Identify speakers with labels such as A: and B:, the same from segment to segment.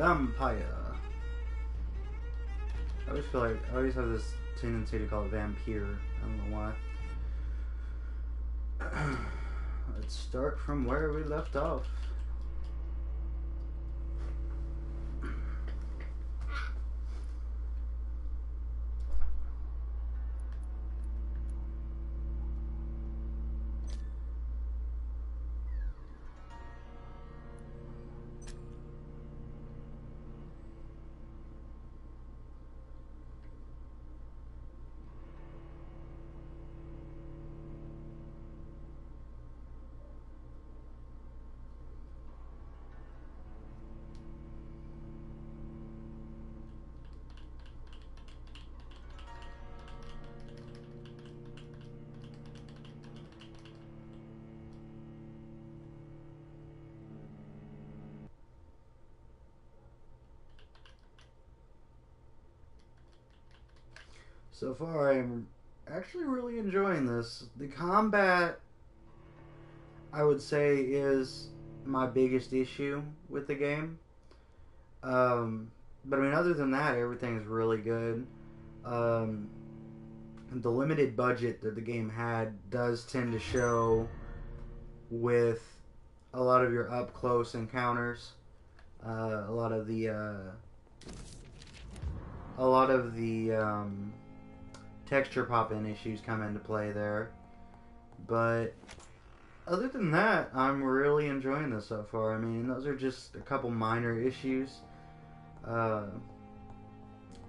A: Vampyr. I always feel like I always have this tendency to call it Vampyr. I don't know why. Let's start from where we left off. So far, I'm actually really enjoying this. The combat, I would say, is my biggest issue with the game. But I mean, other than that, everything is really good. The limited budget that the game had does tend to show with a lot of your up close encounters. A lot of the texture pop-in issues come into play there. But other than that, I'm really enjoying this so far. I mean, those are just a couple minor issues.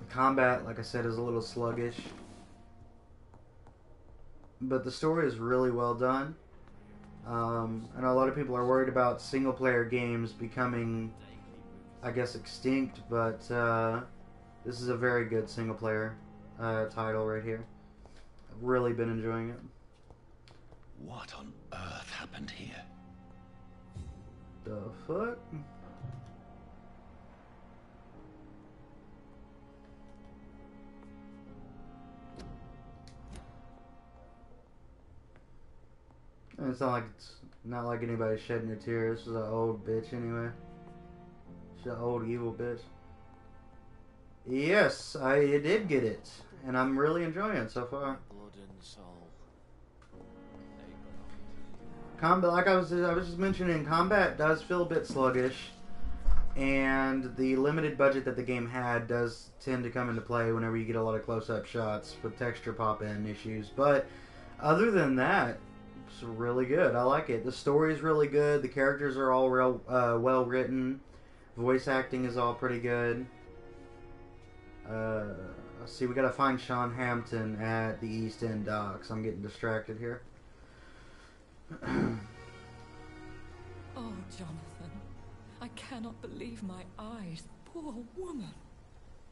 A: Combat, like I said, is a little sluggish. But the story is really well done. I know a lot of people are worried about single-player games becoming, I guess, extinct, but this is a very good single-player title right here. I've really been enjoying it.
B: What on earth happened here?
A: The fuck? It's not like anybody shedding a tear. This is an old bitch anyway. She's an old evil bitch. Yes, I did get it, and I'm really enjoying it so far.
C: Blood and soul.
A: Combat, like I was just mentioning, combat does feel a bit sluggish, and the limited budget that the game had does tend to come into play whenever you get a lot of close-up shots with texture pop-in issues. But other than that, it's really good. I like it. The story is really good. The characters are all real well written. Voice acting is all pretty good. Let's see, we gotta find Sean Hampton at the East End docks. I'm getting distracted here.
D: Oh, Jonathan, I cannot believe my eyes. Poor woman,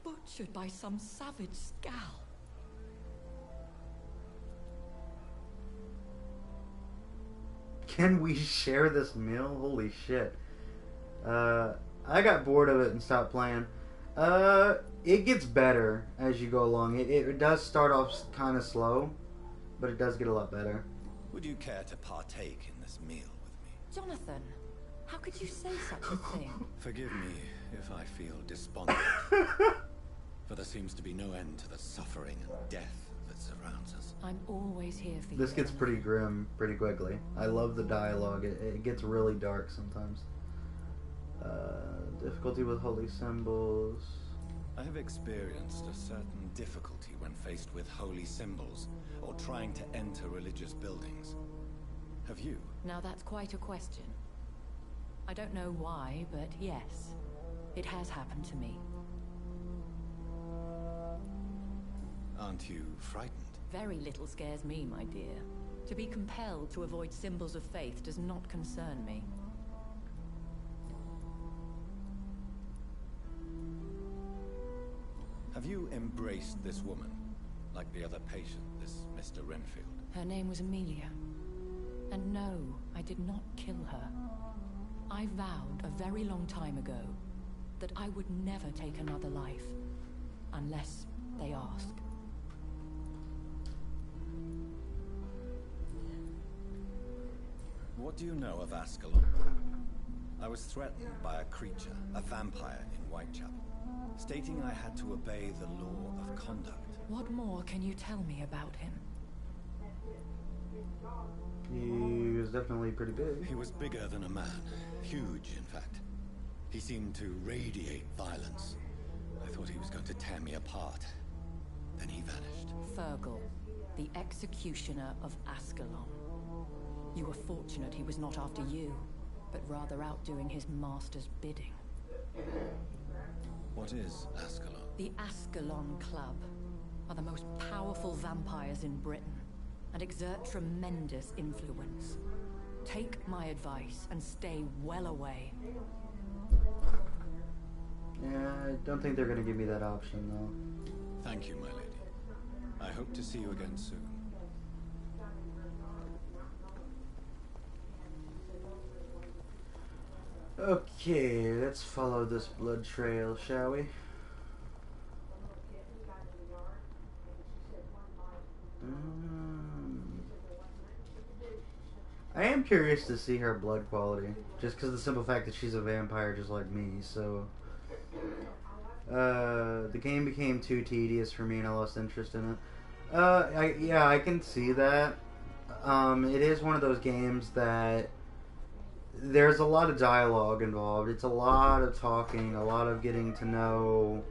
D: butchered by some savage scowl.
A: Can we share this meal? Holy shit. I got bored of it and stopped playing. It gets better as you go along. It does start off kind of slow, but it does get a lot better.
B: Would you care to partake in this meal with me?
D: Jonathan, how could you say such a thing?
B: Forgive me if I feel despondent, for there seems to be no end to the suffering and death that surrounds us.
D: I'm always here for you.
A: This gets pretty grim pretty quickly. I love the dialogue. It gets really dark sometimes. Difficulty with holy symbols.
B: I have experienced a certain difficulty when faced with holy symbols or trying to enter religious buildings. Have you?
D: Now that's quite a question. I don't know why, but yes, it has happened to me.
B: Aren't you frightened?
D: Very little scares me, my dear. To be compelled to avoid symbols of faith does not concern me.
B: Have you embraced this woman, like the other patient, this Mr. Renfield?
D: Her name was Amelia. And no, I did not kill her. I vowed a very long time ago that I would never take another life, unless they ask.
B: What do you know of Ascalon? I was threatened by a creature, a vampire in Whitechapel, stating I had to obey the law of conduct.
D: What more can you tell me about him?
A: He was definitely pretty big.
B: He was bigger than a man. Huge, in fact. He seemed to radiate violence. I thought he was going to tear me apart. Then he vanished.
D: Fergal, the executioner of Ascalon. You were fortunate he was not after you, but rather out doing his master's bidding.
B: What is Ascalon?
D: The Ascalon Club are the most powerful vampires in Britain and exert tremendous influence. Take my advice and stay well away.
A: Yeah, I don't think they're going to give me that option, though.
B: Thank you, my lady. I hope to see you again soon.
A: Okay, let's follow this blood trail, shall we? I am curious to see her blood quality, just because of the simple fact that she's a vampire just like me, so... the game became too tedious for me and I lost interest in it. Yeah, I can see that. It is one of those games that there's a lot of dialogue involved. It's a lot of talking, a lot of getting to know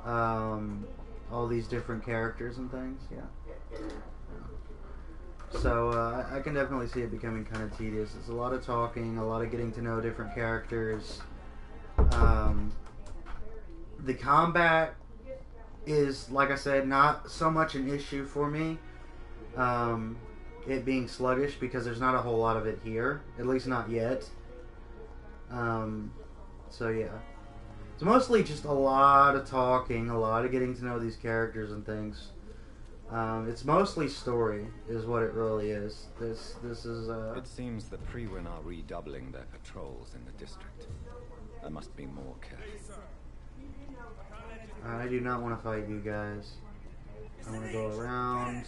A: all these different characters and things, yeah. So I can definitely see it becoming kind of tedious. It's a lot of talking, a lot of getting to know different characters. The combat is, like I said, not so much an issue for me. It being sluggish, because there's not a whole lot of it here, at least not yet. So yeah, it's mostly just a lot of talking, a lot of getting to know these characters and things. It's mostly story, is what it really is. This is.
B: It seems the Freewen are redoubling their patrols in the district. I must be more careful.
A: I do not want to fight you guys. I want to go around.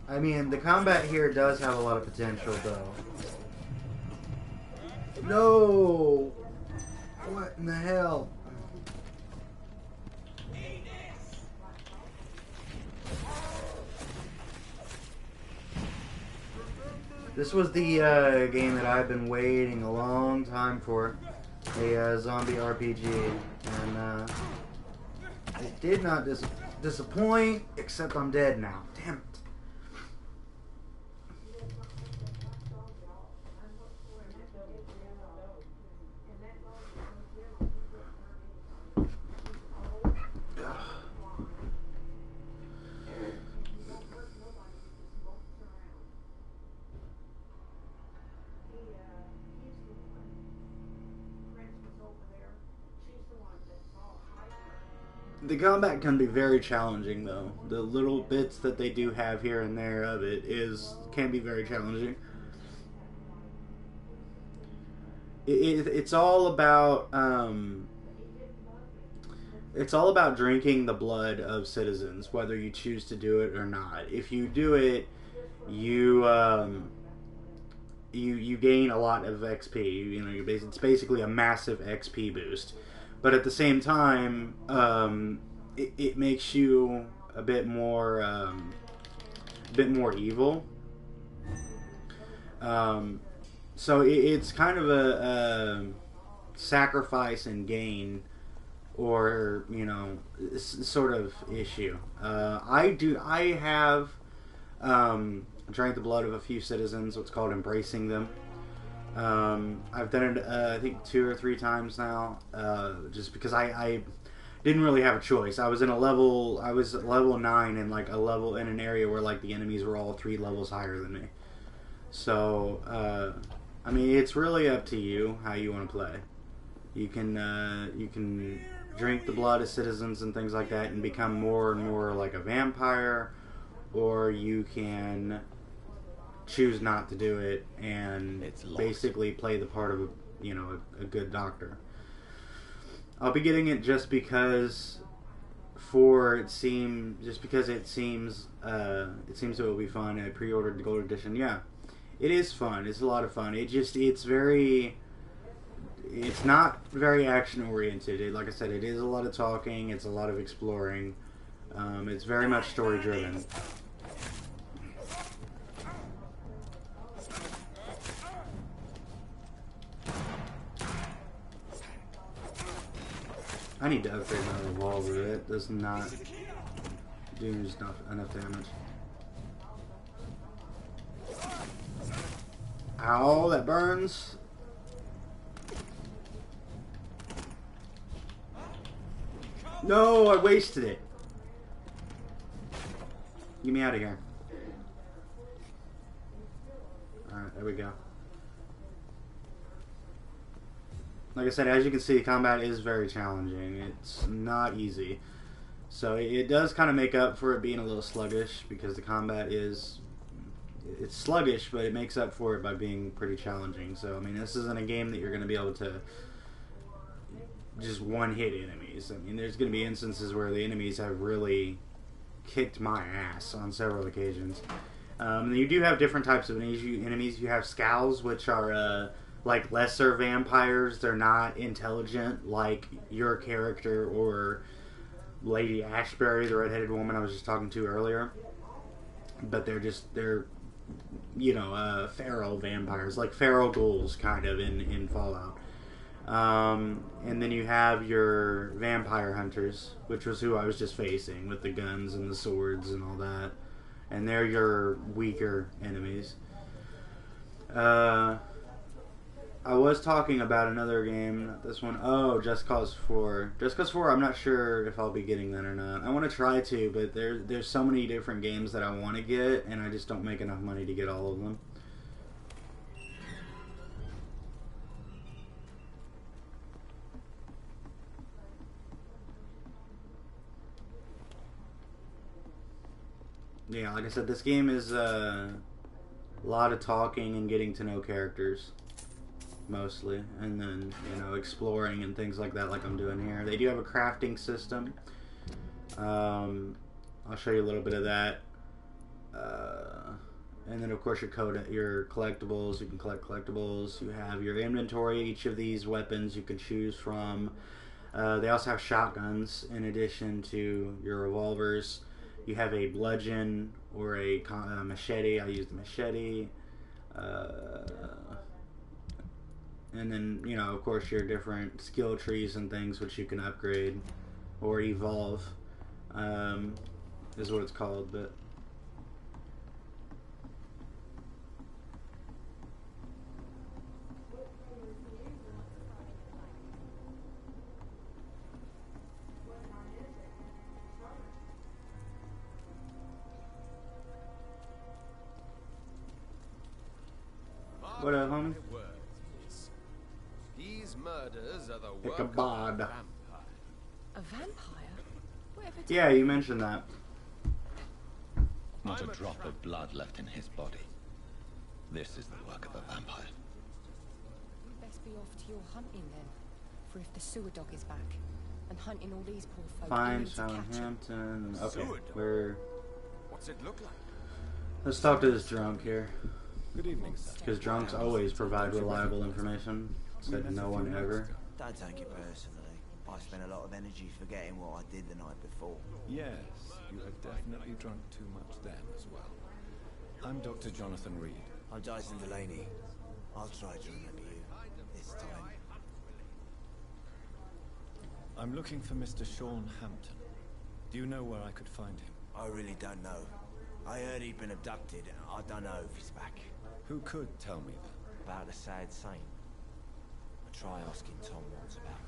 A: I mean, the combat here does have a lot of potential, though. No! What in the hell? This was the game that I've been waiting a long time for. A zombie RPG. And it did not disappoint, except I'm dead now. Damn it. The combat can be very challenging, though. The little bits that they do have here and there of it can be very challenging. It's all about drinking the blood of citizens, whether you choose to do it or not. If you do it, you gain a lot of XP. You know, it's basically a massive XP boost. But at the same time, it makes you a bit more evil. So it's kind of a sacrifice and gain, or sort of issue. I have drank the blood of a few citizens. What's called embracing them. I've done it, I think 2 or 3 times now, just because I didn't really have a choice. I was at level 9 in like in an area where like the enemies were all 3 levels higher than me. So, I mean, it's really up to you how you want to play. You can drink the blood of citizens and things like that and become more and more like a vampire, or you can choose not to do it and basically play the part of a good doctor. I'll be getting it just because 4, just because it seems it will be fun. I pre-ordered the gold edition. Yeah, it is fun. It's a lot of fun. It's not very action oriented. Like I said, it is a lot of talking. It's a lot of exploring. It's very much story driven. I need to upgrade my revolver. It does not do enough damage. Ow, that burns. No, I wasted it. Get me out of here. Alright, there we go. Like I said, as you can see, combat is very challenging. It's not easy. So it does kind of make up for it being a little sluggish, because the combat it's sluggish, but it makes up for it by being pretty challenging. So, I mean, this isn't a game that you're going to be able to just one-hit enemies. I mean, there's going to be instances where the enemies have really kicked my ass on several occasions. You do have different types of enemies. You have Scowls, which are like lesser vampires. They're not intelligent like your character or Lady Ashbury, the redheaded woman I was just talking to earlier. But they're feral vampires, like feral ghouls, kind of, in Fallout. And then you have your vampire hunters, which was who I was just facing, with the guns and the swords and all that. And they're your weaker enemies. I was talking about another game, not this one. Oh, Just Cause 4. Just Cause 4, I'm not sure if I'll be getting that or not. I want to try to, but there's so many different games that I want to get, and I just don't make enough money to get all of them. Yeah, like I said, this game is a lot of talking and getting to know characters. Mostly, and then, exploring and things like that, like I'm doing here. They do have a crafting system. I'll show you a little bit of that. And then, of course, your collectibles. You can collect collectibles. You have your inventory. Each of these weapons you can choose from. They also have shotguns in addition to your revolvers. You have a bludgeon or a machete. I use the machete. And then, of course, your different skill trees and things which you can upgrade or evolve, is what it's called. But what up, homie?
C: These murders are the work
A: Ichabod.
C: of a vampire.
D: A vampire? Whatever.
A: Yeah, you mentioned that.
E: Not a drop of blood left in his body. This is the work of a vampire.
F: You'd best be off to your hunting then. For if the sewer dog is back and hunting all these poor folk, you
A: Fine,
F: need to catch him.
A: Southampton. Okay,
C: Sewer dog?
A: we're...
C: What's it look like?
A: Let's talk to this drunk here.
E: Good evening, sir.
A: Because drunks always provide reliable information. Said no one ever.
G: Don't take it personally. I spent a lot of energy forgetting what I did the night before.
E: Yes, you have definitely drunk too much then as well. I'm Dr. Jonathan Reid.
G: I'm Jason Delaney. I'll try to remember you this time.
E: I'm looking for Mr. Sean Hampton. Do you know where I could find him?
G: I really don't know. I heard he'd been abducted. I don't know if he's back.
E: Who could tell me that?
G: About the sad saint. I'll try asking Tom once about him.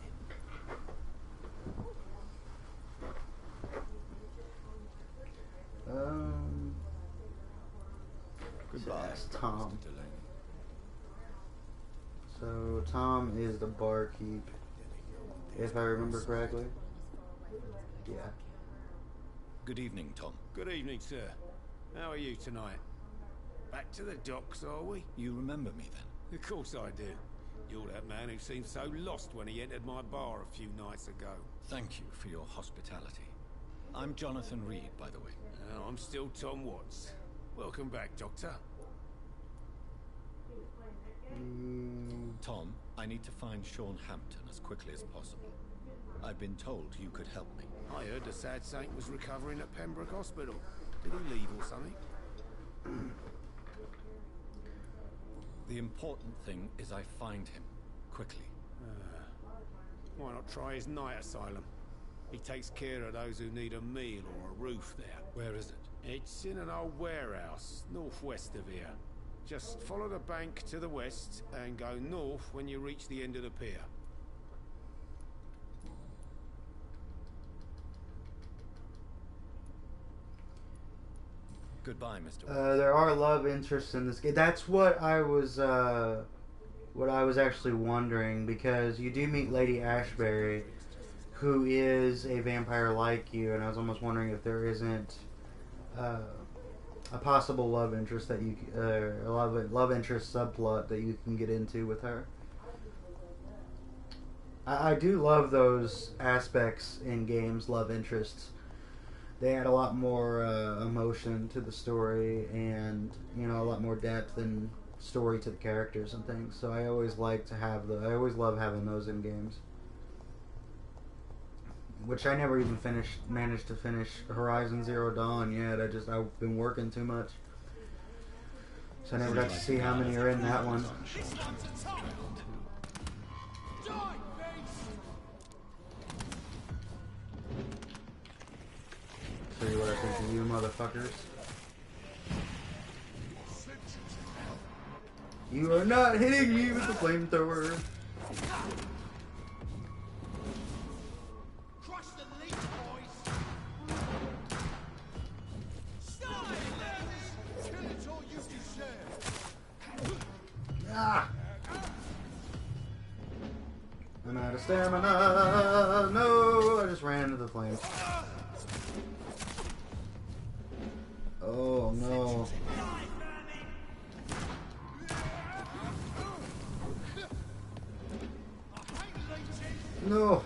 E: Goodbye,
A: That's Tom.
E: Mr. Delaney.
A: So Tom is the barkeep, if I remember correctly. Yeah.
E: Good evening, Tom.
H: Good evening, sir. How are you tonight? Back to the docks, are we?
E: You remember me then?
H: Of course I do. You're that man who seemed so lost when he entered my bar a few nights ago.
E: Thank you for your hospitality. I'm Jonathan Reid, by the way.
H: I'm still Tom Watts. Welcome back, Doctor.
E: Tom, I need to find Sean Hampton as quickly as possible. I've been told you could help me.
H: I heard the sad saint was recovering at Pembroke Hospital. Did he leave or something?
E: The important thing is I find him quickly.
H: Why not try his night asylum? He takes care of those who need a meal or a roof there.
E: Where is it?
H: It's in an old warehouse, northwest of here. Just follow the bank to the west and go north when you reach the end of the pier.
E: Goodbye, Mr. Watts.
A: There are love interests in this game. That's what I was actually wondering, because you do meet Lady Ashbury, who is a vampire like you, and I was almost wondering if there isn't a possible love interest that you, a love interest subplot that you can get into with her. I do love those aspects in games, love interests. They add a lot more emotion to the story, and a lot more depth and story to the characters and things. So I always like to have I always love having those in games. Which I never even managed to finish Horizon Zero Dawn yet. I've been working too much, so I never got to see how many are in that one. Show you what I think of you, motherfuckers. You are not hitting me with the flamethrower. Ah! I'm out of stamina. No, I just ran into the flames. Oh no. No.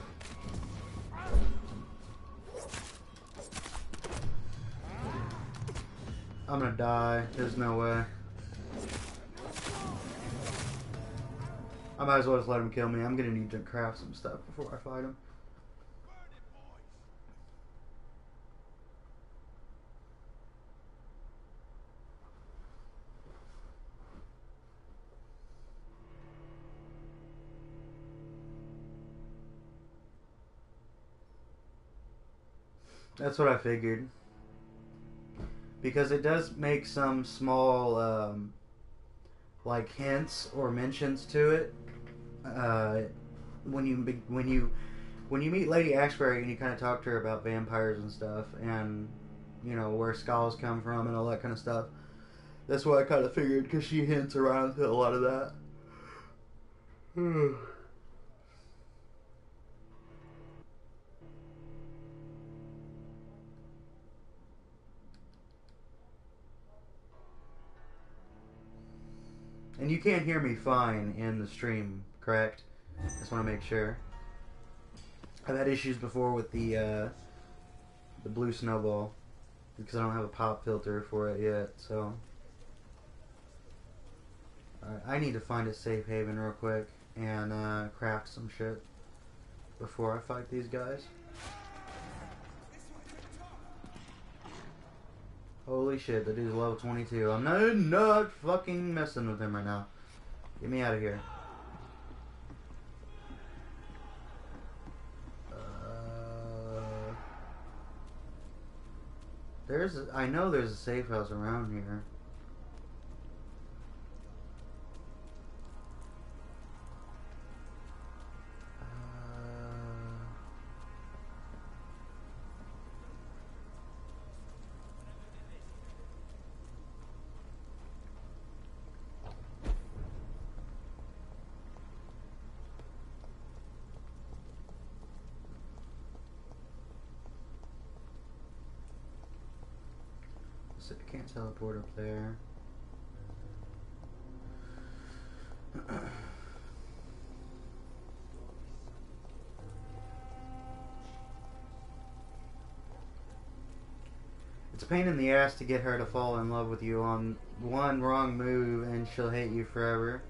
A: I'm gonna die. There's no way. I might as well just let him kill me. I'm gonna need to craft some stuff before I fight him. That's what I figured. Because it does make some small, like hints or mentions to it. When you meet Lady Ashbury and you kind of talk to her about vampires and stuff, and where skulls come from and all that kind of stuff. That's what I kind of figured, because she hints around to a lot of that. And you can't hear me fine in the stream, correct? Just want to make sure. I've had issues before with the blue snowball, because I don't have a pop filter for it yet, so... I need to find a safe haven real quick and craft some shit before I fight these guys. Holy shit, that dude's level 22. I'm not fucking messing with him right now. Get me out of here. I know there's a safe house around here. I can't teleport up there. pain in the ass to get her to fall in love with you on one wrong move and she'll hate you forever.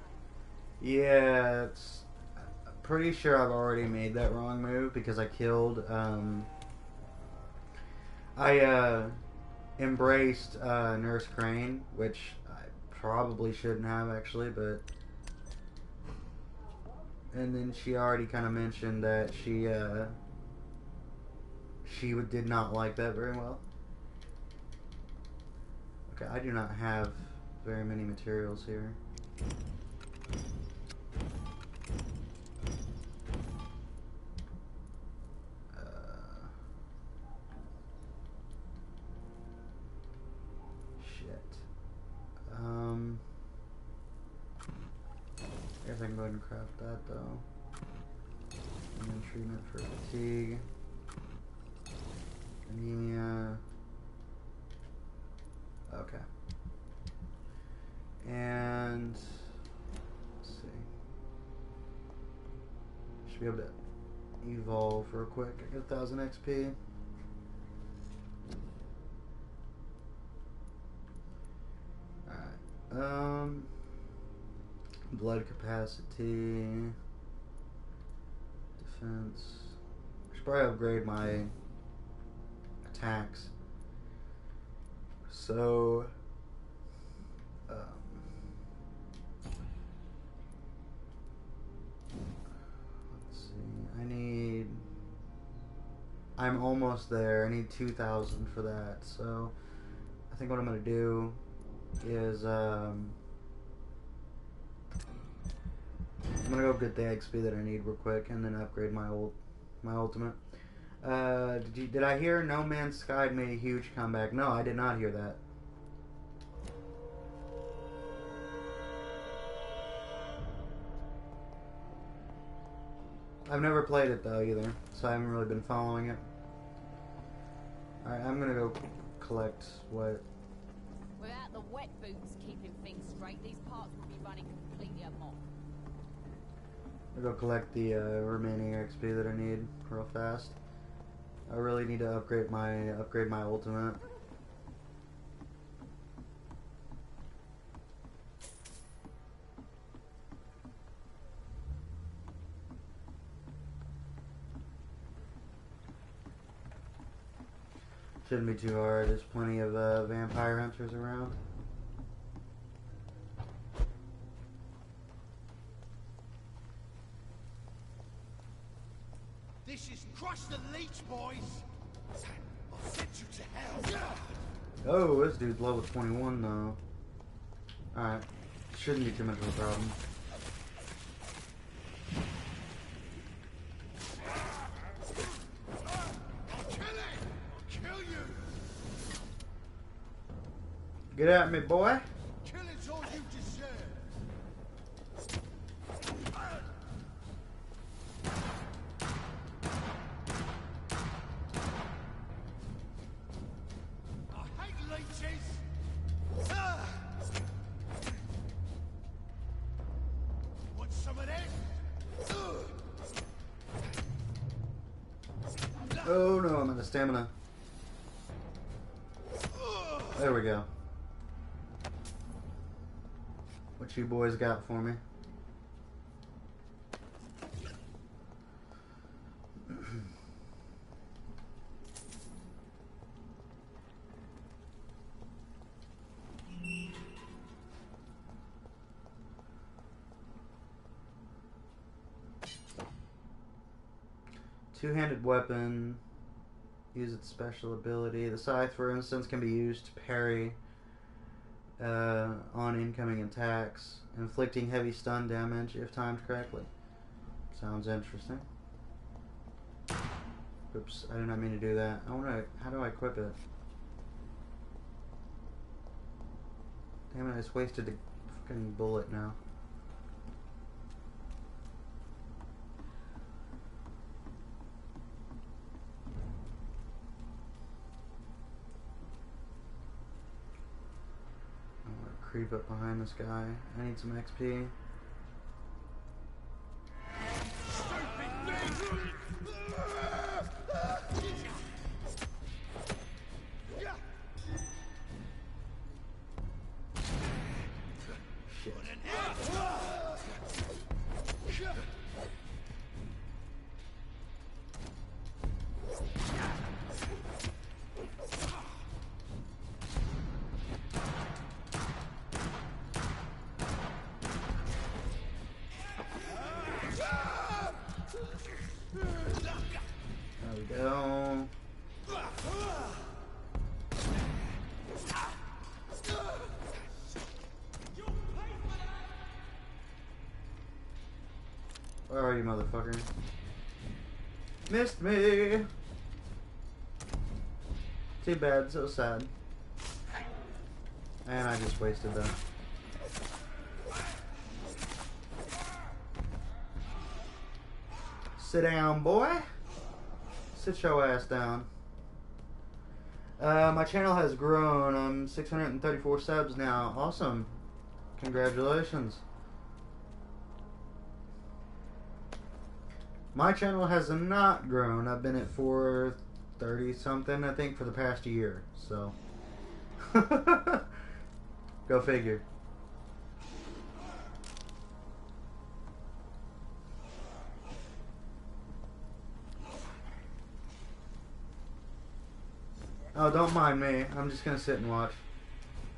A: Yeah, it's pretty sure I've already made that wrong move because I killed, I embraced Nurse Crane, which I probably shouldn't have actually, but... And then she already kind of mentioned that she did not like that very well. Okay, I do not have very many materials here. I guess I can go ahead and craft that though. And then treatment for fatigue. Anemia. Okay. And let's see. Should be able to evolve real quick. I get 1000 XP. Alright. Blood capacity. Defense. I should probably upgrade my attacks. So let's see. I'm almost there. I need 2,000 for that. So I think what I'm gonna do is I'm gonna go get the XP that I need real quick and then upgrade my ultimate. Did I hear No Man's Sky made a huge comeback? No, I did not hear that. I've never played it though either, so I haven't really been following it. Alright, I'm gonna go collect what...
I: Without the wet boots keeping things straight, these parts would be running completely amok.
A: I'll go collect the remaining XP that I need real fast. I really need to upgrade my ultimate. Shouldn't be too hard. There's plenty of vampire hunters around.
J: This is Crush the Leech, boys! I'll send you to hell!
A: Oh, this dude's level 21 though. Alright. Shouldn't be too much of a problem. Get at me, boy.
J: Killing's all you deserve. I hate leeches. Want some of that?
A: Oh no, I'm out of stamina. There we go. What you boys got for me? Two-handed weapon. Use its special ability. The scythe, for instance, can be used to parry on incoming attacks, inflicting heavy stun damage if timed correctly. Sounds interesting. Oops, I did not mean to do that. How do I equip it? Damn it, I just wasted a fucking bullet now. Creep up behind this guy. I need some XP. we go. Where are you, motherfucker? Missed me! Too bad, so sad. And I just wasted that. Sit down, boy. Sit your ass down. My channel has grown. I'm 634 subs now. Awesome. Congratulations. My channel has not grown. I've been at 430 something, I think, for the past year. So, go figure. Oh, don't mind me. I'm just gonna sit and watch.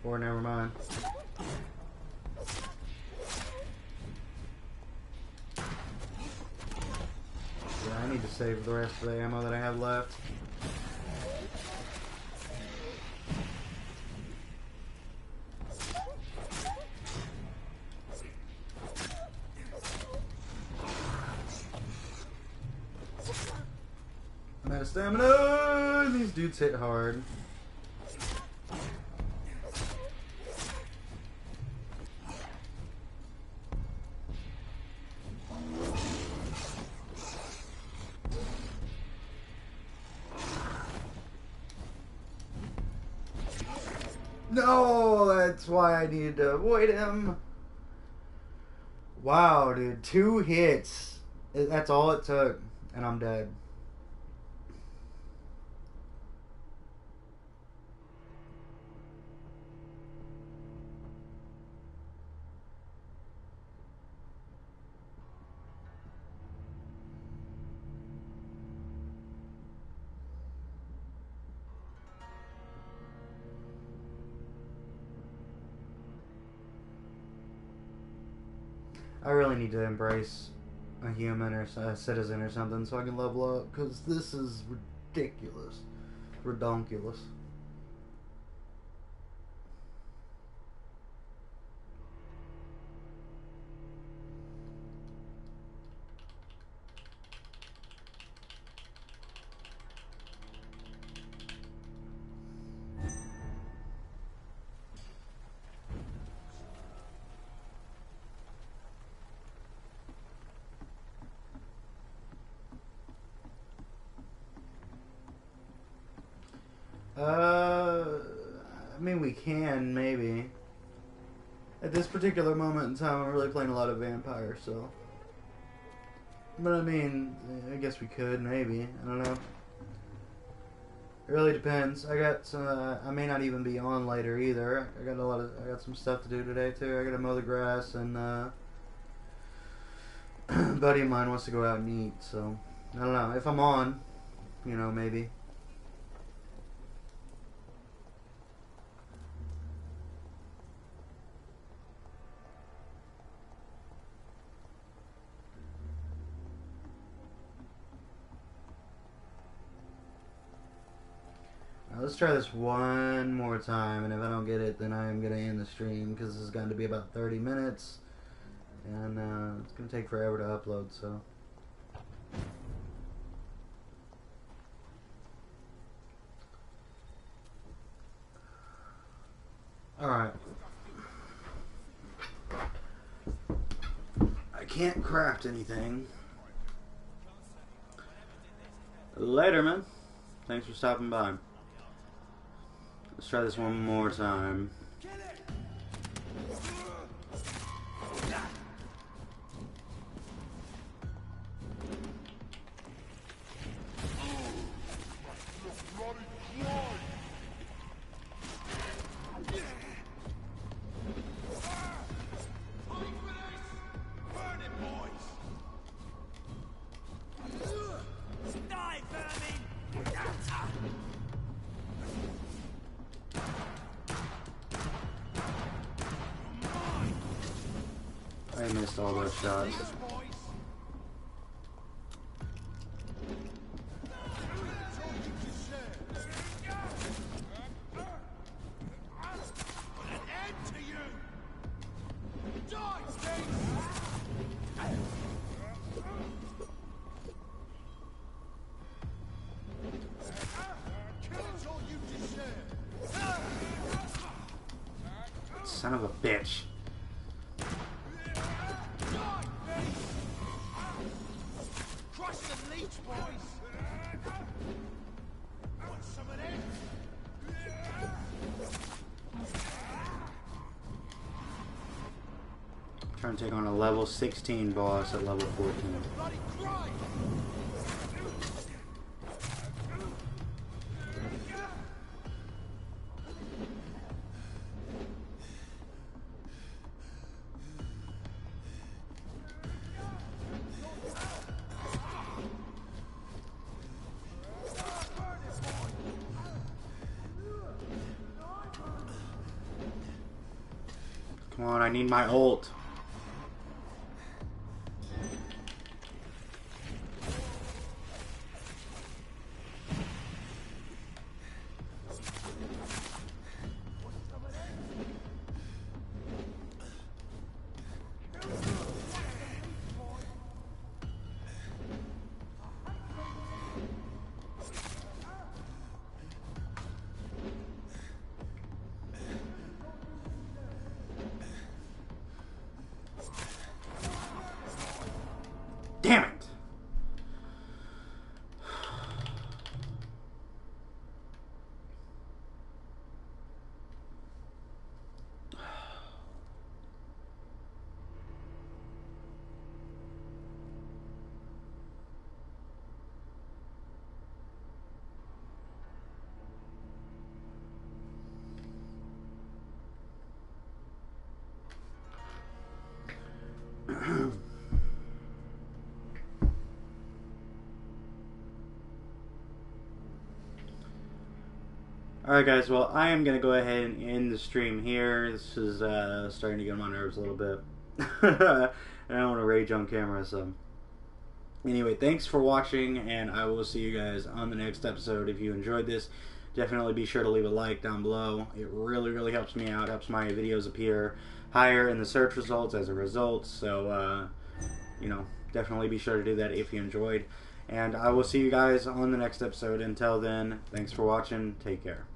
A: Or never mind. Yeah, I need to save the rest of the ammo that I have left. I'm out of stamina! These dudes hit hard. No, that's why I needed to avoid him. Wow, dude. 2 hits. That's all it took. And I'm dead. I really need to embrace a human or a citizen or something so I can level up, because this is ridiculous. Redonkulous. I mean, we can, maybe. At this particular moment in time, I'm really playing a lot of Vampyr, so. But I mean, I guess we could, maybe. I don't know. It really depends. I got, I may not even be on later either. I got some stuff to do today too. I gotta mow the grass, and, a buddy of mine wants to go out and eat, so. I don't know. If I'm on, you know, maybe. Let's try this one more time, and if I don't get it, then I am going to end the stream, because this is going to be about 30 minutes, and it's going to take forever to upload, so. Alright. I can't craft anything. Later, man. Thanks for stopping by. Let's try this one more time. I missed all those shots. Son of a bitch.
J: Crush the leech, boys! Want some of this?
A: Trying to take on a level 16 boss at level 14.
J: Bloody cry!
A: Come on, I need my ult. Damn it! Alright guys, well I am going to go ahead and end the stream here. This is starting to get on my nerves a little bit. I don't want to rage on camera, so... Anyway, thanks for watching, and I will see you guys on the next episode. If you enjoyed this, definitely be sure to leave a like down below. It really, really helps me out. Helps my videos appear higher in the search results as a result. So, you know, definitely be sure to do that if you enjoyed. And I will see you guys on the next episode. Until then, thanks for watching. Take care.